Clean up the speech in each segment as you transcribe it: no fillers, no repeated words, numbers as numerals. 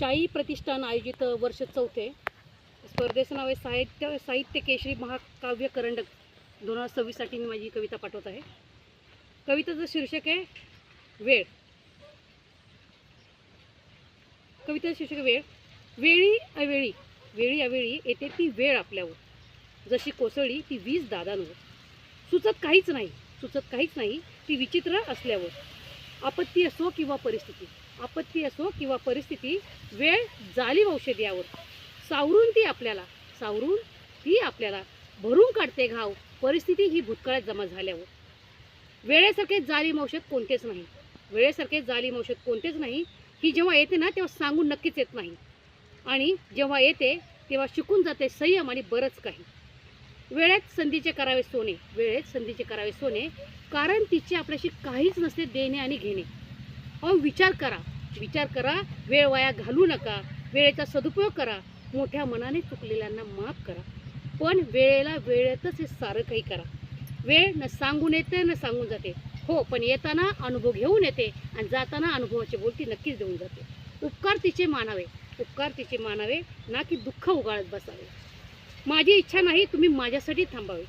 शाई प्रतिष्ठान आयोजित वर्ष 4 स्पर्धेचं नाव आहे साहित्य केशरी महाकाव्य करंडक 2026साठी मी माझी कविता पाठवत आहे. कवितेचं शीर्षक आहे वेळ. कवितेचं शीर्षक वेळ. वेळी अवेळी येते ती वेळ आपल्यावर, जशी कोसळली ती वीज दादांवर. सुचत काहीच नाही ती विचित्र असल्यावर. आपत्ती असो किंवा परिस्थिती वेळ जालिम औषध यावर. सावरून ती आपल्याला भरून काढते घाव, परिस्थिती ही भूतकाळात जमा झाल्यावर. वेळेसारखे जालिम औषध कोणतेच नाही. ही जेव्हा येते ना तेव्हा सांगून नक्कीच येत नाही, आणि जेव्हा येते तेव्हा शिकून जाते संयम आणि बरंच काही. वेळेत संधीचे करावे सोने, कारण तिचे आपल्याशी काहीच नसते देणे आणि घेणे. अहो विचार करा, वेळ वाया घालू नका, वेळेचा सदुपयोग करा, मोठ्या मनाने चुकलेल्यांना माफ करा. पण वेळेला वेळेतच हे सारं काही करा. वेळ न सांगून येते न सांगून जाते, हो, पण येताना अनुभव घेऊन येते आणि जाताना अनुभवाची बोलती नक्कीच देऊन जाते. उपकार तिचे मानावे ना की दुःख उगाळत बसावे. माझी इच्छा नाही तुम्ही माझ्यासाठी थांबावे,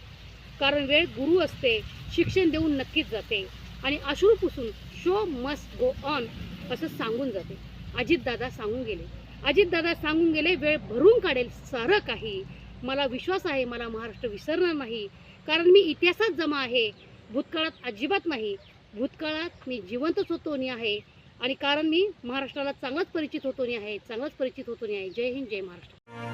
कारण वेळ गुरु असते, शिक्षण देऊन नक्कीच जाते आणि अश्रू पुसून शो मस्ट गो ऑन असं सांगून जाते. अजितदादा सांगून गेले, वेळ भरून काढेल सारं काही. मला विश्वास आहे, मला महाराष्ट्र विसरणार नाही, कारण मी इतिहासात जमा आहे, भूतकाळात अजिबात नाही. भूतकाळात मी जिवंतच होतो आहे, आणि कारण मी महाराष्ट्राला चांगलाच परिचित होतो आहे. जय हिंद, जय महाराष्ट्र.